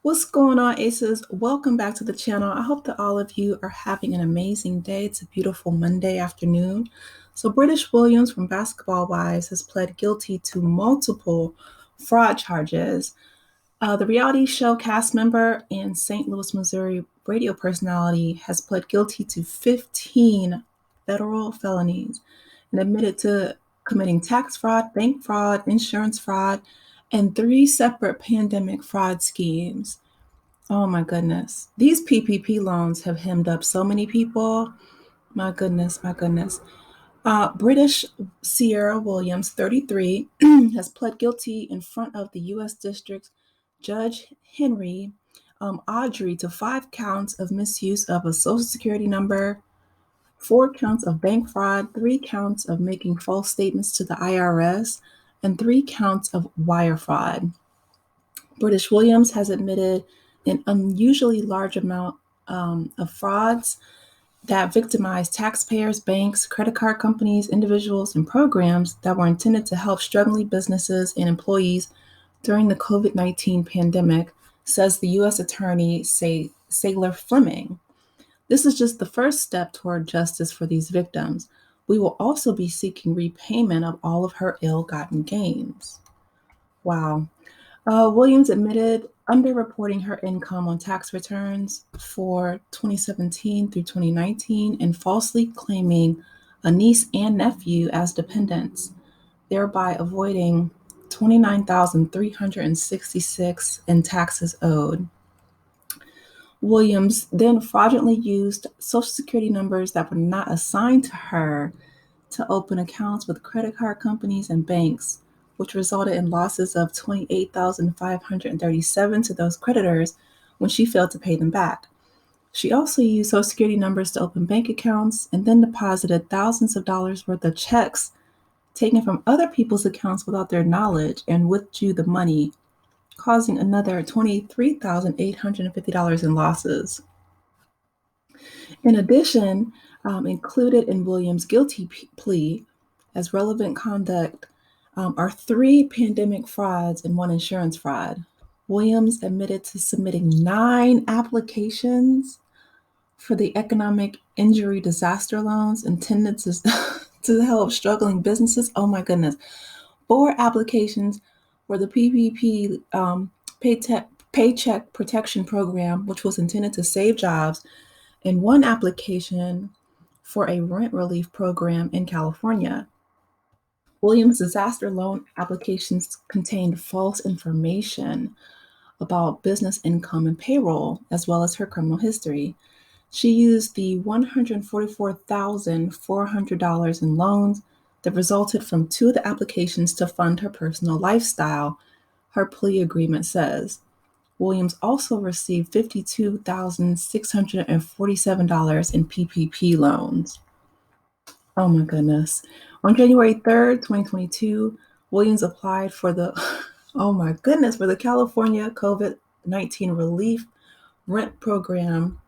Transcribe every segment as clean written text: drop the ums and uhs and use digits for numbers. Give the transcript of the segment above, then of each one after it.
What's going on, Aces? Welcome back to the channel. I hope that all of you are having an amazing day. It's a beautiful Monday afternoon. So, British Williams from Basketball Wives has pled guilty to multiple fraud charges. The reality show cast member and St. Louis, Missouri radio personality has pled guilty to 15 federal felonies and admitted to committing tax fraud, bank fraud, insurance fraud, and three separate pandemic fraud schemes. Oh my goodness. These PPP loans have hemmed up so many people. My goodness, my goodness. British Sierra Williams, 33, has pled guilty in front of the U.S. District Judge Henry Audrey to 5 counts of misuse of a Social Security number, 4 counts of bank fraud, 3 counts of making false statements to the IRS, and 3 counts of wire fraud. British Williams has admitted an unusually large amount of frauds that victimize taxpayers, banks, credit card companies, individuals, and programs that were intended to help struggling businesses and employees during the COVID-19 pandemic, says the U.S. Attorney Saylor Fleming. This is just the first step toward justice for these victims. We will also be seeking repayment of all of her ill-gotten gains. Wow. Williams admitted underreporting her income on tax returns for 2017 through 2019 and falsely claiming a niece and nephew as dependents, thereby avoiding $29,366 in taxes owed. Williams then fraudulently used Social Security numbers that were not assigned to her to open accounts with credit card companies and banks, which resulted in losses of $28,537 to those creditors when she failed to pay them back. She also used Social Security numbers to open bank accounts and then deposited thousands of dollars worth of checks taken from other people's accounts without their knowledge and withdrew the money, causing another $23,850 in losses. In addition, included in Williams' guilty plea as relevant conduct are 3 pandemic frauds and 1 insurance fraud. Williams admitted to submitting 9 applications for the economic injury disaster loans intended to help struggling businesses. Oh my goodness. 4 applications for the PPP Paycheck Protection Program, which was intended to save jobs, and 1 application for a rent relief program in California. Williams' disaster loan applications contained false information about business income and payroll, as well as her criminal history. She used the $144,400 in loans that resulted from 2 of the applications to fund her personal lifestyle, her plea agreement says. Williams also received $52,647 in PPP loans. Oh my goodness. On January 3rd, 2022, Williams applied for the, oh my goodness, for the California COVID-19 Relief Rent Program,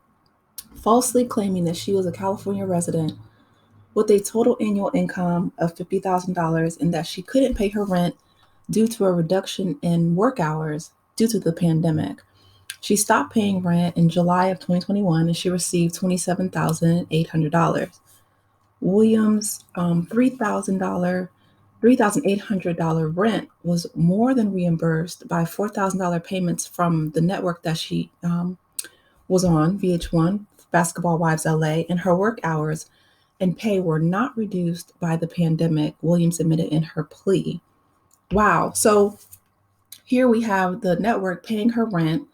falsely claiming that she was a California resident with a total annual income of $50,000 and that she couldn't pay her rent due to a reduction in work hours due to the pandemic. She stopped paying rent in July of 2021 and she received $27,800. Williams' $3,800 rent was more than reimbursed by $4,000 payments from the network that she was on, VH1, Basketball Wives LA, and her work hours and pay were not reduced by the pandemic, Williams admitted in her plea. Wow. So here we have the network paying her rent.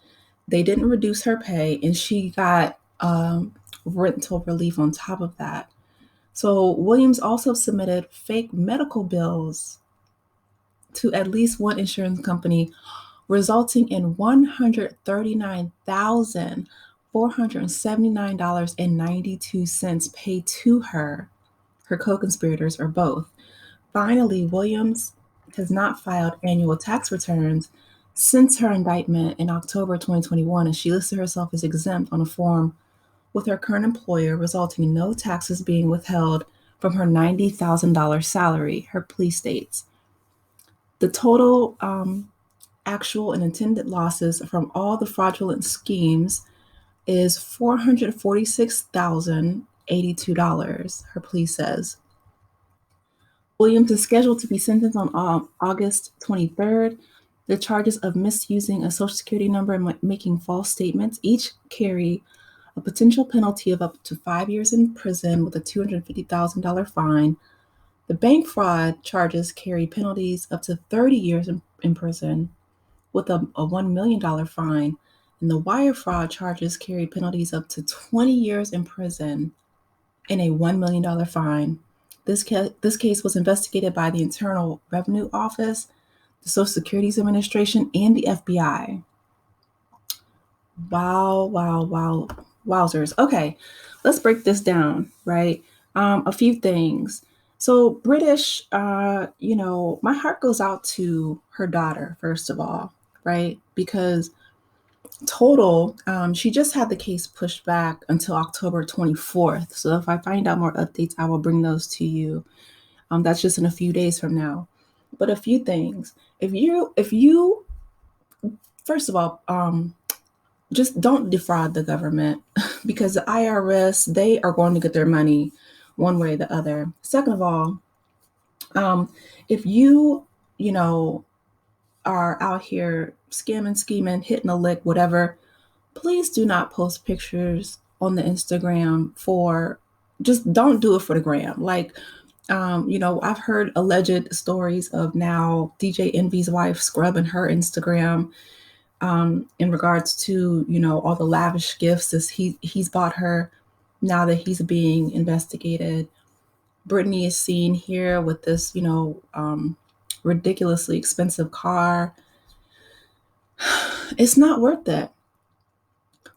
They didn't reduce her pay, and she got rental relief on top of that. So Williams also submitted fake medical bills to at least one insurance company, resulting in $139,479.92 paid to her co-conspirators, or both. Finally, Williams has not filed annual tax returns since her indictment in October 2021, and she listed herself as exempt on a form with her current employer, resulting in no taxes being withheld from her $90,000 salary, her plea states. The total actual and intended losses from all the fraudulent schemes is $446,082, her plea says. Williams is scheduled to be sentenced on August 23rd. The charges of misusing a Social Security number and making false statements each carry a potential penalty of up to 5 years in prison with a $250,000 fine. The bank fraud charges carry penalties up to 30 years in prison with a $1 million fine. And the wire fraud charges carry penalties up to 20 years in prison and a $1 million fine. This case was investigated by the Internal Revenue Office, the Social Security Administration, and the FBI. Wow, wow, wow, wowzers. Okay, let's break this down, right? A few things. So, British, my heart goes out to her daughter, first of all, right? Because she just had the case pushed back until October 24th. So, if I find out more updates, I will bring those to you. That's just in a few days from now. But a few things. If you, first of all, just don't defraud the government because the IRS, they are going to get their money one way or the other. Second of all, if you are out here scamming, scheming, hitting a lick, whatever, please do not post pictures on the Instagram just don't do it for the gram. Like, I've heard alleged stories of now DJ Envy's wife scrubbing her Instagram in regards to, all the lavish gifts that he's bought her now that he's being investigated. Brittany is seen here with this, ridiculously expensive car. It's not worth it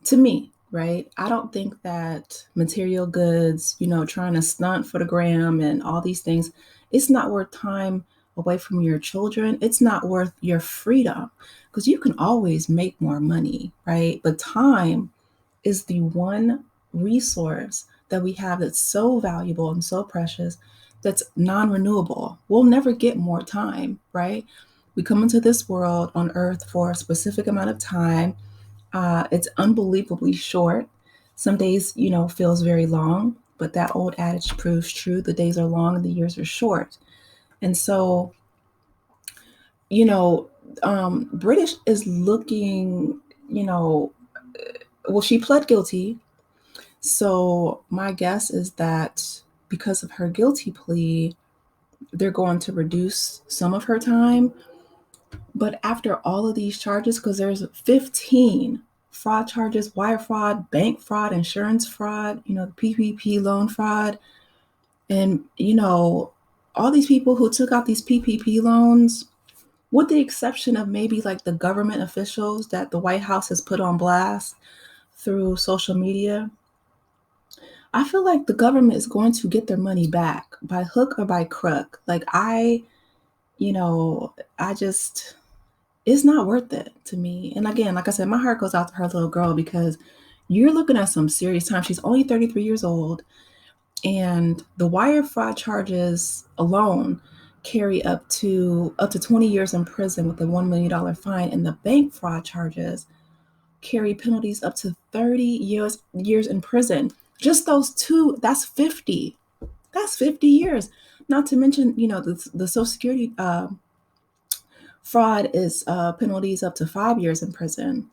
to me, right? I don't think that material goods, trying to stunt for the gram and all these things, it's not worth time away from your children. It's not worth your freedom because you can always make more money, right? But time is the one resource that we have that's so valuable and so precious that's non-renewable. We'll never get more time, right? We come into this world on earth for a specific amount of time. It's unbelievably short. Some days, feels very long, but that old adage proves true. The days are long and the years are short. And so, British is looking, she pled guilty. So my guess is that because of her guilty plea, they're going to reduce some of her time. But after all of these charges, because there's 15 fraud charges, wire fraud, bank fraud, insurance fraud, the PPP loan fraud, and, all these people who took out these PPP loans, with the exception of maybe like the government officials that the White House has put on blast through social media, I feel like the government is going to get their money back by hook or by crook. Like it's not worth it to me. And again, like I said, my heart goes out to her little girl because you're looking at some serious time. She's only 33 years old. And the wire fraud charges alone carry up to 20 years in prison with a $1 million fine. And the bank fraud charges carry penalties up to 30 years in prison. Just those two, that's 50. That's 50 years. Not to mention, the Social Security fraud is penalties up to 5 years in prison.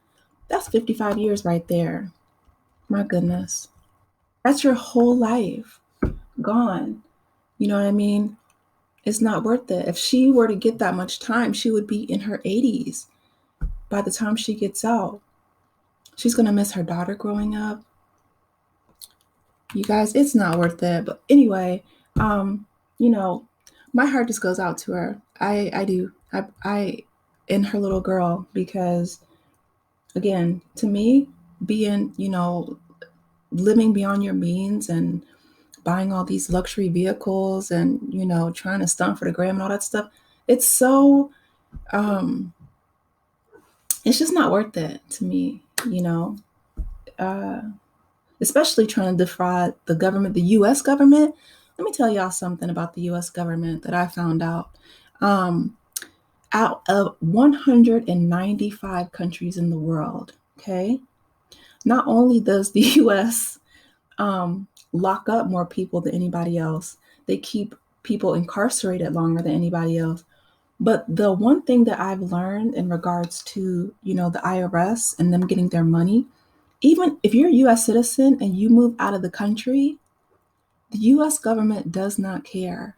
That's 55 years right there. My goodness. That's your whole life gone. You know what I mean? It's not worth it. If she were to get that much time, she would be in her 80s by the time she gets out. She's going to miss her daughter growing up. You guys, it's not worth it. But anyway, my heart just goes out to her. I do. I and her little girl, because again, to me, being, living beyond your means and buying all these luxury vehicles and, trying to stunt for the gram and all that stuff, it's so, it's just not worth it to me, especially trying to defraud the government, the U.S. government. Let me tell y'all something about the U.S. government that I found out. out of 195 countries in the world. Okay. Not only does the US lock up more people than anybody else, they keep people incarcerated longer than anybody else. But the one thing that I've learned in regards to, the IRS and them getting their money, even if you're a US citizen and you move out of the country, the US government does not care.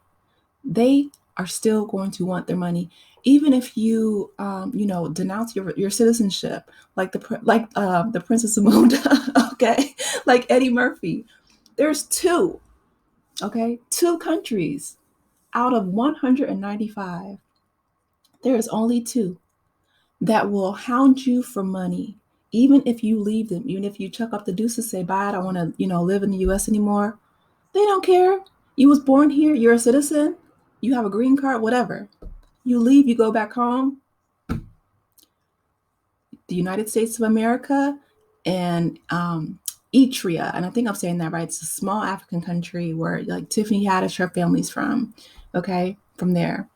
They are still going to want their money, even if you, denounce your citizenship, like the Princess Amunda, okay, like Eddie Murphy. There's two, okay, two countries out of 195. There is only two that will hound you for money, even if you leave them, even if you chuck up the deuces, say bye, I don't want to, live in the U.S. anymore. They don't care. You was born here. You're a citizen. You have a green card. Whatever. You leave. You go back home. The United States of America and Eritrea, and I think I'm saying that right. It's a small African country where like Tiffany Haddish, her family's from. Okay, from there.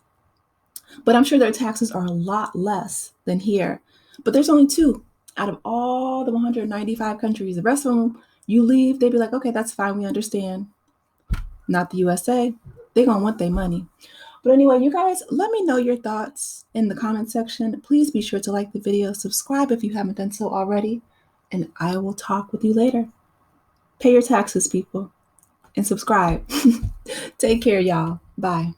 But I'm sure their taxes are a lot less than here. But there's only two out of all the 195 countries. The rest of them, you leave, they'd be like, okay, that's fine. We understand. Not the USA. They're going to want their money. But anyway, you guys, let me know your thoughts in the comment section. Please be sure to like the video, subscribe if you haven't done so already, and I will talk with you later. Pay your taxes, people, and subscribe. Take care, y'all. Bye.